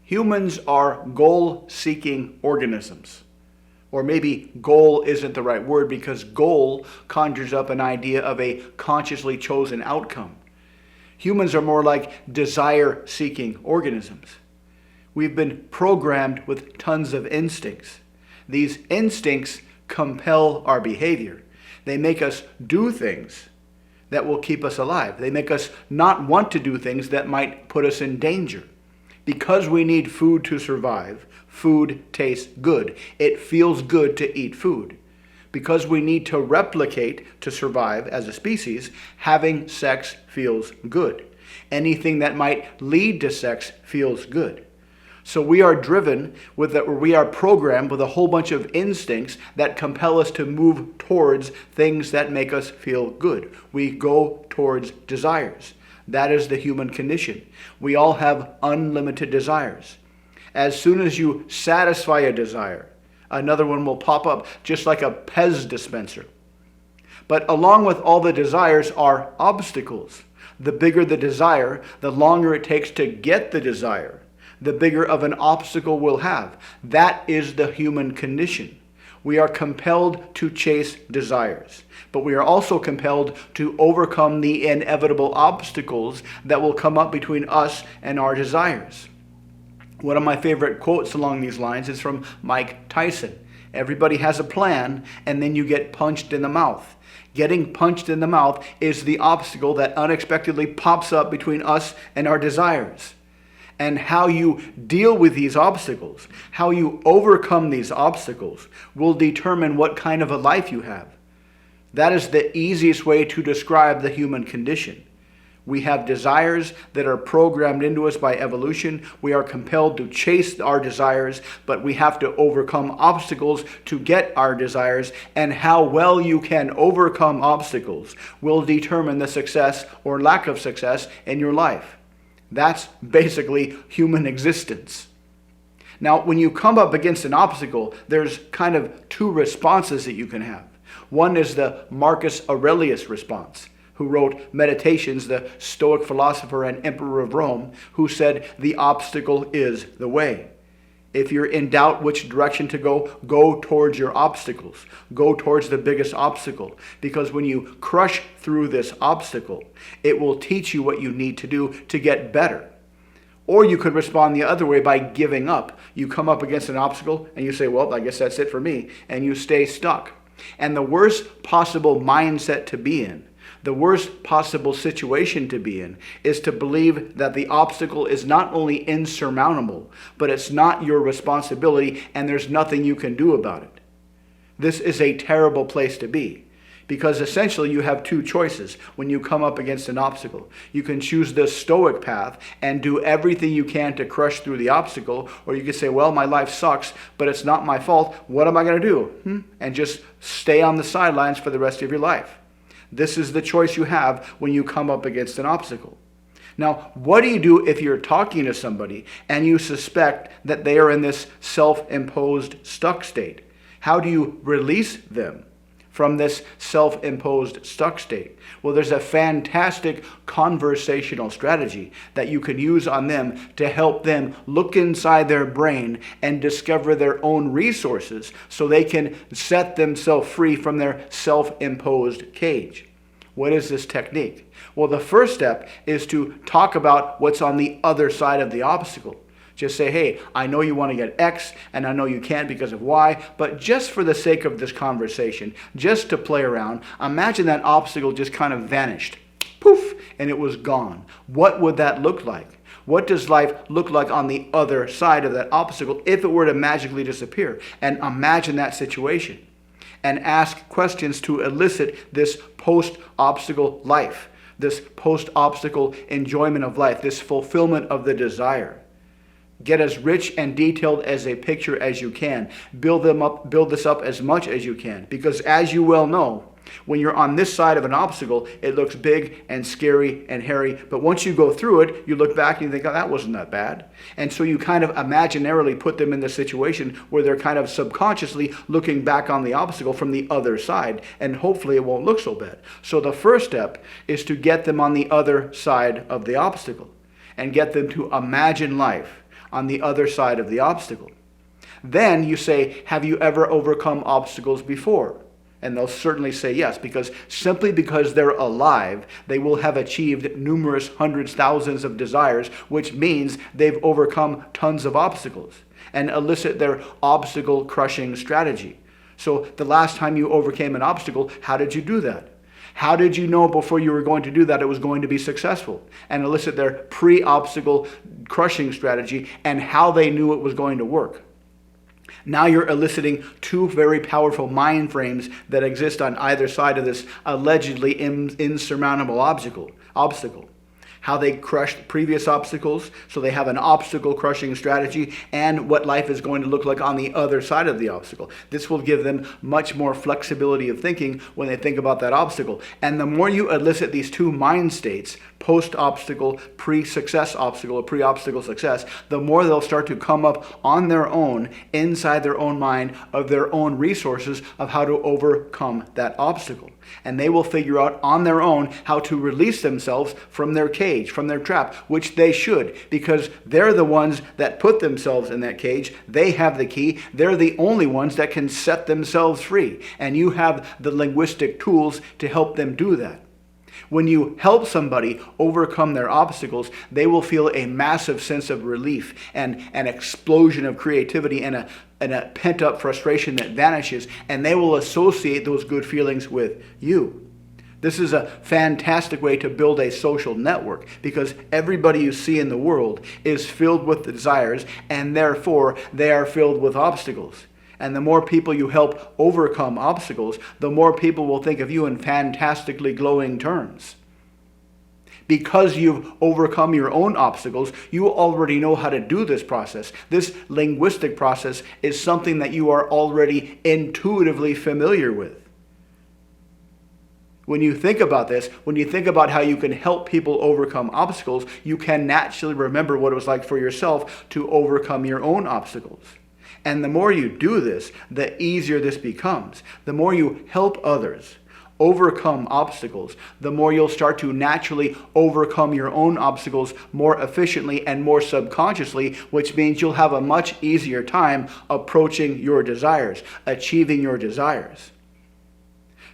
Humans are goal-seeking organisms. Or maybe goal isn't the right word, because goal conjures up an idea of a consciously chosen outcome. Humans are more like desire-seeking organisms. We've been programmed with tons of instincts. These instincts compel our behavior. They make us do things that will keep us alive. They make us not want to do things that might put us in danger. Because we need food to survive, food tastes good. It feels good to eat food. Because we need to replicate to survive as a species, having sex feels good. Anything that might lead to sex feels good. So we are we are programmed with a whole bunch of instincts that compel us to move towards things that make us feel good. We go towards desires. That is the human condition. We all have unlimited desires. As soon as you satisfy a desire, another one will pop up, just like a Pez dispenser. But along with all the desires are obstacles. The bigger the desire, the longer it takes to get the desire, the bigger of an obstacle we'll have. That is the human condition. We are compelled to chase desires, but we are also compelled to overcome the inevitable obstacles that will come up between us and our desires. One of my favorite quotes along these lines is from Mike Tyson. Everybody has a plan, and then you get punched in the mouth. Getting punched in the mouth is the obstacle that unexpectedly pops up between us and our desires. And how you deal with these obstacles, how you overcome these obstacles, will determine what kind of a life you have. That is the easiest way to describe the human condition. We have desires that are programmed into us by evolution. We are compelled to chase our desires, but we have to overcome obstacles to get our desires. And how well you can overcome obstacles will determine the success or lack of success in your life. That's basically human existence. Now, when you come up against an obstacle, there's kind of two responses that you can have. One is the Marcus Aurelius response, who wrote Meditations, the Stoic philosopher and emperor of Rome, who said the obstacle is the way. If you're in doubt which direction to go, go towards your obstacles. Go towards the biggest obstacle. Because when you crush through this obstacle, it will teach you what you need to do to get better. Or you could respond the other way by giving up. You come up against an obstacle and you say, well, I guess that's it for me. And you stay stuck. And the worst possible mindset to be in, the worst possible situation to be in, is to believe that the obstacle is not only insurmountable, but it's not your responsibility and there's nothing you can do about it. This is a terrible place to be, because essentially you have two choices when you come up against an obstacle. You can choose the Stoic path and do everything you can to crush through the obstacle, or you can say, well, my life sucks, but it's not my fault. What am I going to do? And just stay on the sidelines for the rest of your life. This is the choice you have when you come up against an obstacle. Now, what do you do if you're talking to somebody and you suspect that they are in this self-imposed stuck state? How do you release them from this self-imposed stuck state? Well, there's a fantastic conversational strategy that you can use on them to help them look inside their brain and discover their own resources so they can set themselves free from their self-imposed cage. What is this technique? Well, the first step is to talk about what's on the other side of the obstacle. Just say, hey, I know you want to get X, and I know you can't because of Y, but just for the sake of this conversation, just to play around, imagine that obstacle just kind of vanished. Poof, and it was gone. What would that look like? What does life look like on the other side of that obstacle if it were to magically disappear? And imagine that situation. And ask questions to elicit this post-obstacle life, this post-obstacle enjoyment of life, this fulfillment of the desire. Get as rich and detailed as a picture as you can. Build this up as much as you can. Because as you well know, when you're on this side of an obstacle, it looks big and scary and hairy. But once you go through it, you look back and you think, oh, that wasn't that bad. And so you kind of imaginarily put them in the situation where they're kind of subconsciously looking back on the obstacle from the other side. And hopefully it won't look so bad. So the first step is to get them on the other side of the obstacle and get them to imagine life. on the other side of the obstacle. Then you say, have you ever overcome obstacles before? And they'll certainly say yes, because simply because they're alive, they will have achieved numerous hundreds, thousands of desires, which means they've overcome tons of obstacles, and elicit their obstacle crushing strategy. So the last time you overcame an obstacle, how did you do that? How did you know before you were going to do that it was going to be successful? And elicit their pre-obstacle crushing strategy and how they knew it was going to work. Now you're eliciting two very powerful mind frames that exist on either side of this allegedly insurmountable obstacle. How they crushed previous obstacles, so they have an obstacle crushing strategy, and what life is going to look like on the other side of the obstacle. This will give them much more flexibility of thinking when they think about that obstacle. And the more you elicit these two mind states, post-obstacle, pre-success obstacle, or pre-obstacle success, the more they'll start to come up on their own, inside their own mind, of their own resources of how to overcome that obstacle. And they will figure out on their own how to release themselves from their cage, from their trap, which they should, because they're the ones that put themselves in that cage. They have the key. They're the only ones that can set themselves free. And you have the linguistic tools to help them do that. When you help somebody overcome their obstacles, they will feel a massive sense of relief and an explosion of creativity and a pent-up frustration that vanishes, and they will associate those good feelings with you. This is a fantastic way to build a social network, because everybody you see in the world is filled with desires, and therefore they are filled with obstacles. And the more people you help overcome obstacles, the more people will think of you in fantastically glowing terms. Because you've overcome your own obstacles, you already know how to do this process. This linguistic process is something that you are already intuitively familiar with. When you think about this, when you think about how you can help people overcome obstacles, you can naturally remember what it was like for yourself to overcome your own obstacles. And the more you do this, the easier this becomes. The more you help others overcome obstacles, the more you'll start to naturally overcome your own obstacles more efficiently and more subconsciously, which means you'll have a much easier time approaching your desires, achieving your desires.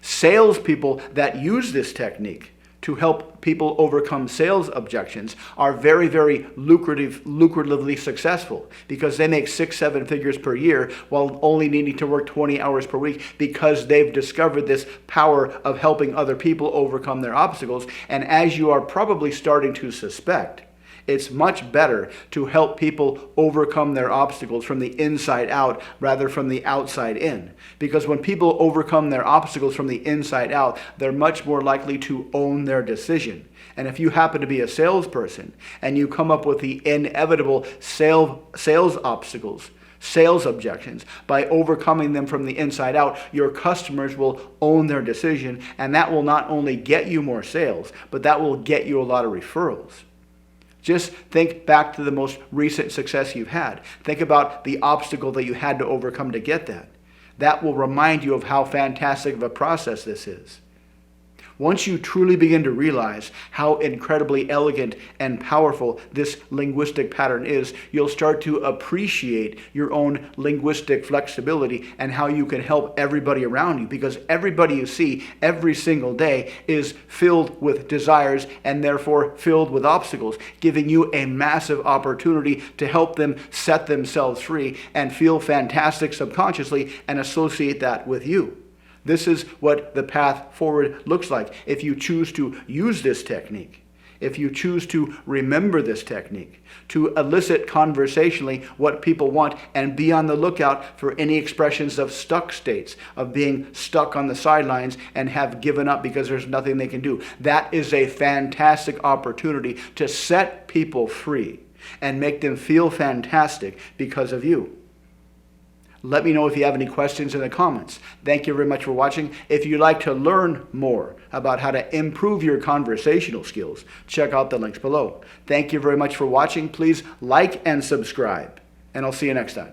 Salespeople that use this technique to help people overcome sales objections are very, very lucratively successful, because they make 6-7 figures per year while only needing to work 20 hours per week, because they've discovered this power of helping other people overcome their obstacles. And as you are probably starting to suspect, it's much better to help people overcome their obstacles from the inside out rather from the outside in. Because when people overcome their obstacles from the inside out, they're much more likely to own their decision. And if you happen to be a salesperson and you come up with the inevitable sales obstacles, sales objections, by overcoming them from the inside out, your customers will own their decision, and that will not only get you more sales, but that will get you a lot of referrals. Just think back to the most recent success you've had. Think about the obstacle that you had to overcome to get that. That will remind you of how fantastic of a process this is. Once you truly begin to realize how incredibly elegant and powerful this linguistic pattern is, you'll start to appreciate your own linguistic flexibility and how you can help everybody around you, because everybody you see every single day is filled with desires and therefore filled with obstacles, giving you a massive opportunity to help them set themselves free and feel fantastic subconsciously and associate that with you. This is what the path forward looks like if you choose to use this technique, if you choose to remember this technique, to elicit conversationally what people want and be on the lookout for any expressions of stuck states, of being stuck on the sidelines and have given up because there's nothing they can do. That is a fantastic opportunity to set people free and make them feel fantastic because of you. Let me know if you have any questions in the comments. Thank you very much for watching. If you'd like to learn more about how to improve your conversational skills, check out the links below. Thank you very much for watching. Please like and subscribe, and I'll see you next time.